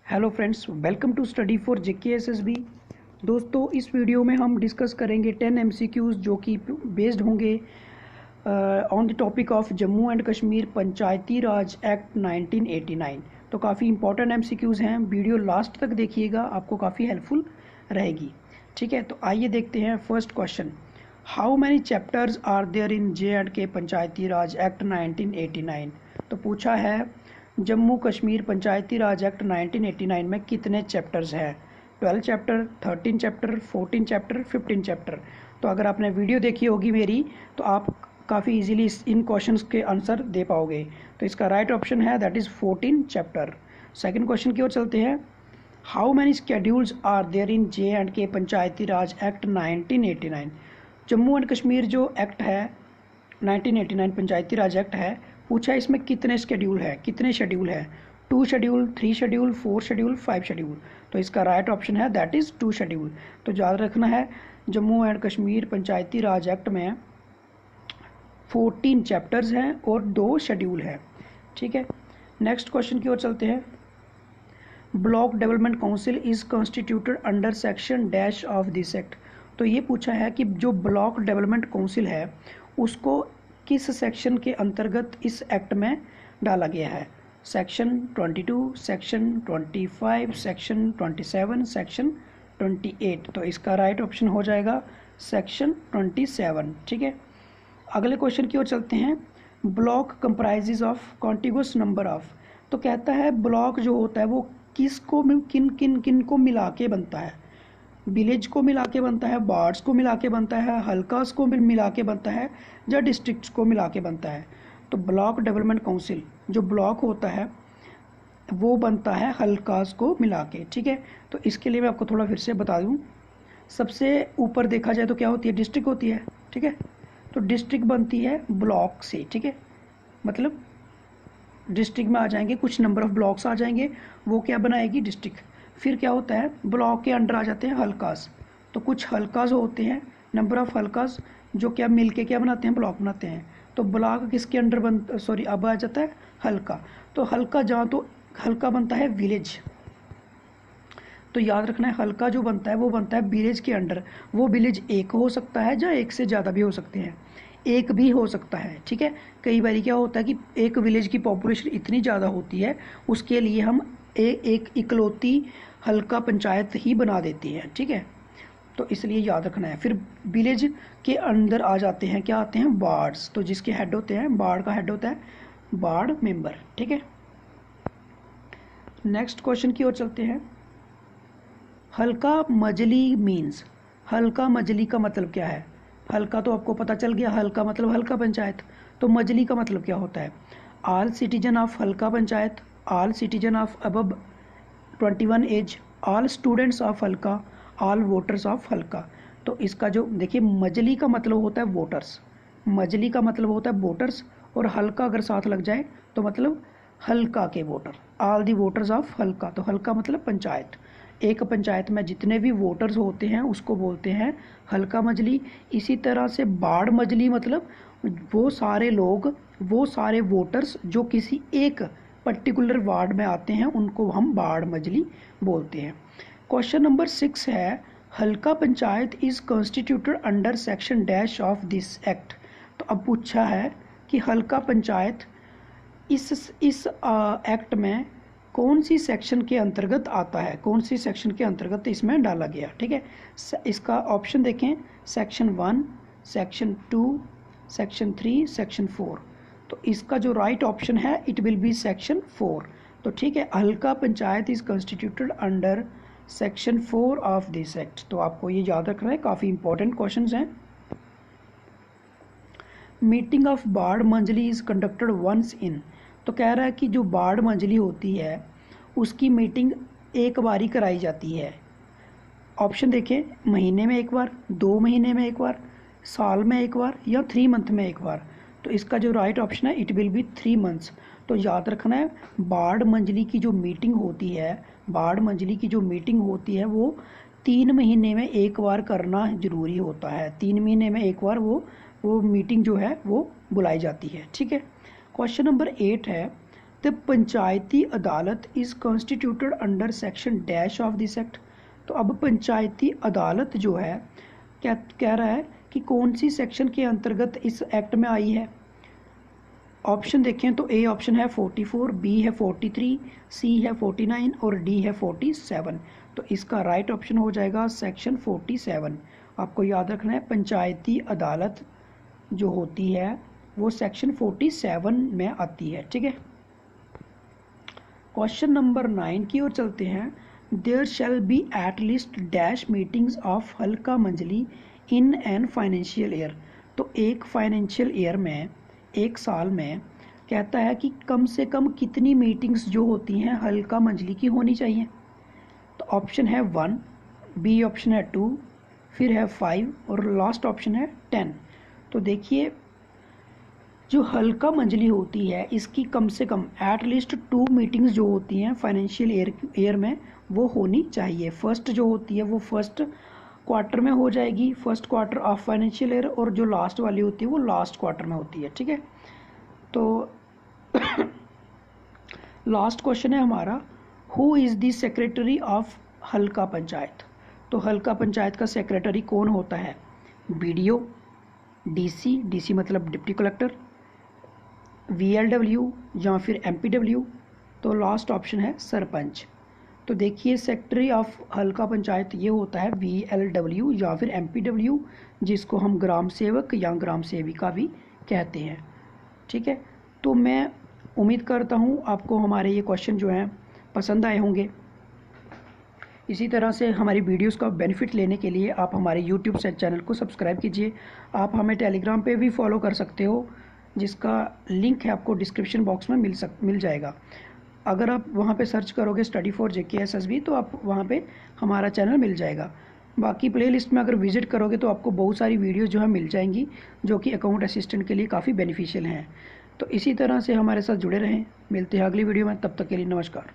Hello friends, welcome to study for JKSSB। दोस्तों, इस video में हम डिस्कस करेंगे 10 MCQs जो कि बेस्ड होंगे on the topic of Jammu and Kashmir Panchayati Raj act 1989। तो काफ़ी इंपॉर्टेंट MCQs हैं। वीडियो लास्ट तक देखिएगा, आपको काफ़ी हेल्पफुल रहेगी। ठीक है, तो आइए देखते हैं first question. How many chapters are there in J&K Panchayati Raj act 1989। तो पूछा है जम्मू कश्मीर पंचायती राज एक्ट 1989 में कितने चैप्टर्स हैं। 12 चैप्टर, 13 चैप्टर, 14 चैप्टर, 15 चैप्टर। तो अगर आपने वीडियो देखी होगी मेरी तो आप काफ़ी इजीली इन क्वेश्चंस के आंसर दे पाओगे। तो इसका राइट ऑप्शन है that is 14 chapter. Second question की ओर चलते हैं। How many schedules are there in J&K Panchayati Raj act 1989। Jammu and Kashmir जो एक्ट है 1989 पंचायती राज एक्ट है, पूछा है इसमें कितने शेड्यूल है, कितने शेड्यूल है। 2 शेड्यूल, 3 शेड्यूल, 4 शेड्यूल, 5 शेड्यूल। तो इसका राइट ऑप्शन है दैट इज़ 2 शेड्यूल। तो याद रखना है जम्मू एंड कश्मीर पंचायती राज एक्ट में 14 चैप्टर्स हैं और 2 शेड्यूल है। ठीक है, नेक्स्ट क्वेश्चन की ओर चलते हैं। Block development council is constituted under section dash of this act. तो ये पूछा है कि जो ब्लॉक डेवलपमेंट काउंसिल है उसको किस सेक्शन के अंतर्गत इस एक्ट में डाला गया है। Section 22, section 25, section 27, section 28। तो इसका राइट ऑप्शन हो जाएगा सेक्शन 27। ठीक है, अगले क्वेश्चन की ओर चलते हैं। Block comprises of contiguous number of. तो कहता है ब्लॉक जो होता है वो किसको किन किन किन को मिला के बनता है। विलेज को मिला के बनता है, वार्ड्स को मिला के बनता है, हल्कास को मिला के बनता है, या डिस्ट्रिक्ट्स को मिला के बनता है। तो ब्लॉक डेवलपमेंट काउंसिल जो ब्लॉक होता है वो बनता है हल्कास को मिला के। ठीक है, तो इसके लिए मैं आपको थोड़ा फिर से बता दूं। सबसे ऊपर देखा जाए तो क्या होती है, डिस्ट्रिक्ट होती है। ठीक है, तो डिस्ट्रिक्ट बनती है ब्लॉक से। ठीक है, मतलब डिस्ट्रिक्ट में आ जाएंगे कुछ नंबर ऑफ ब्लॉक्स आ जाएंगे, वो क्या बनाएगी, डिस्ट्रिक्ट। फिर क्या होता है, ब्लॉक के अंडर आ जाते हैं हल्कास। तो कुछ हल्कास होते हैं, नंबर ऑफ हल्कास जो क्या मिलके क्या बनाते हैं, ब्लॉक बनाते हैं। तो ब्लॉक किसके अंडर अब आ जाता है हल्का। तो हल्का जहाँ तो हल्का बनता है विलेज। तो याद रखना है हल्का जो बनता है वो बनता है विलेज के अंडर। वो विलेज एक हो सकता है या एक से ज़्यादा भी हो सकते हैं, एक भी हो सकता है। ठीक है, कई बार क्या होता है कि एक विलेज की पॉपुलेशन इतनी ज़्यादा होती है उसके लिए हम एक इकलौती हल्का पंचायत ही बना देती हैं। ठीक है, तो इसलिए याद रखना है। फिर विलेज के अंदर आ जाते हैं, क्या आते हैं, वार्ड्स। तो जिसके हेड होते हैं, वार्ड का हेड होता है वार्ड मेंबर। ठीक है, नेक्स्ट क्वेश्चन की ओर चलते हैं। हल्का मजली मीन्स। हल्का मजली का मतलब क्या है। हल्का तो आपको पता चल गया, हल्का मतलब हल्का पंचायत। तो मजली का मतलब क्या होता है। All citizen of halqa panchayat, all citizen of above 21 age, all students of halqa, all voters of halqa. तो इसका जो देखिए मजली का मतलब होता है वोटर्स, मजली का मतलब होता है वोटर्स, और हल्का अगर साथ लग जाए तो मतलब हल्का के voter, all the voters of halqa. तो हल्का मतलब पंचायत। एक पंचायत में जितने भी वोटर्स होते हैं उसको बोलते हैं हल्का मजली। इसी तरह से बाढ़ मजली मतलब वो सारे लोग, वो सारे वोटर्स जो किसी एक पर्टिकुलर वार्ड में आते हैं उनको हम बाढ़ मजली बोलते हैं। क्वेश्चन नंबर 6 है हल्का panchayat is constituted under section dash of this act. तो अब पूछा है कि हल्का पंचायत इस एक्ट में कौन सी सेक्शन के अंतर्गत आता है, कौन सी सेक्शन के अंतर्गत इसमें डाला गया। ठीक है, इसका ऑप्शन देखें, सेक्शन 1, सेक्शन 2, सेक्शन 3, सेक्शन 4। तो इसका जो राइट ऑप्शन है इट विल बी सेक्शन 4। तो ठीक है, हल्का panchayat is constituted under section 4 of this act. तो आपको ये याद रखना है, काफ़ी इंपॉर्टेंट क्वेश्चंस हैं। मीटिंग ऑफ बाढ़ मंजली इज कंडक्टेड वंस इन। तो कह रहा है कि जो बाढ़ मंजली होती है उसकी मीटिंग एक बार ही कराई जाती है। ऑप्शन देखें, महीने में एक बार, 2 महीने में एक बार, साल में एक बार, या 3 मंथ में एक बार। तो इसका जो राइट ऑप्शन है इट विल बी 3 मंथ्स। तो याद रखना है बाढ़ मंजली की जो मीटिंग होती है, बाढ़ मंजली की जो मीटिंग होती है वो 3 महीने में एक बार करना ज़रूरी होता है। 3 महीने में एक बार वो मीटिंग जो है वो बुलाई जाती है। ठीक है, क्वेश्चन नंबर 8 है द पंचायती अदालत is constituted under section dash of this act. तो अब पंचायती अदालत जो है क्या कह रहा है कि कौन सी सेक्शन के अंतर्गत इस एक्ट में आई है। ऑप्शन देखें तो ए ऑप्शन है 44, बी है 43, सी है 49 और डी है 47। तो इसका राइट ऑप्शन हो जाएगा सेक्शन 47। आपको याद रखना है पंचायती अदालत जो होती है वो सेक्शन 47 में आती है, ठीक है। क्वेश्चन नंबर 9 की ओर चलते हैं। There shall be at least dash meetings of halqa majlis in an financial year. तो एक फाइनेंशियल ईयर में, एक साल में कहता है कि कम से कम कितनी मीटिंग्स जो होती हैं हल्का मंजली की होनी चाहिए। तो ऑप्शन है 1, बी ऑप्शन है 2, फिर है 5 और लास्ट ऑप्शन है 10। तो देखिए जो हल्का मंजली होती है इसकी कम से कम एट लीस्ट 2 मीटिंग्स जो होती हैं फाइनेंशियल ईयर में वो होनी चाहिए। फर्स्ट जो होती है वो फर्स्ट क्वार्टर में हो जाएगी, first quarter of financial year, और जो लास्ट वाली होती है वो लास्ट क्वार्टर में होती है, ठीक है। तो लास्ट क्वेश्चन है हमारा, who is the secretary of halqa panchayat. तो हल्का पंचायत का सेक्रेटरी कौन होता है। बीडीओ, डीसी, डीसी मतलब डिप्टी कलेक्टर, वीएलडब्ल्यू या फिर एमपीडब्ल्यू। तो लास्ट ऑप्शन है सरपंच। तो देखिए सेक्रेटरी ऑफ हल्का पंचायत ये होता है वीएलडब्ल्यू या फिर एमपीडब्ल्यू, जिसको हम ग्राम सेवक या ग्राम सेविका भी कहते हैं, ठीक है। तो मैं उम्मीद करता हूँ आपको हमारे ये क्वेश्चन जो हैं पसंद आए होंगे। इसी तरह से हमारी वीडियोस का बेनिफिट लेने के लिए आप हमारे यूट्यूब से चैनल को सब्सक्राइब कीजिए। आप हमें टेलीग्राम पे भी फॉलो कर सकते हो, जिसका लिंक है आपको डिस्क्रिप्शन बॉक्स में मिल जाएगा। अगर आप वहाँ पे सर्च करोगे स्टडी फॉर JKSSB तो आप वहाँ पे हमारा चैनल मिल जाएगा। बाकी प्लेलिस्ट में अगर विजिट करोगे तो आपको बहुत सारी वीडियो जो है मिल जाएंगी जो कि अकाउंट असिस्टेंट के लिए काफ़ी बेनिफिशियल हैं। तो इसी तरह से हमारे साथ जुड़े रहें। मिलते हैं अगली वीडियो में, तब तक के लिए नमस्कार।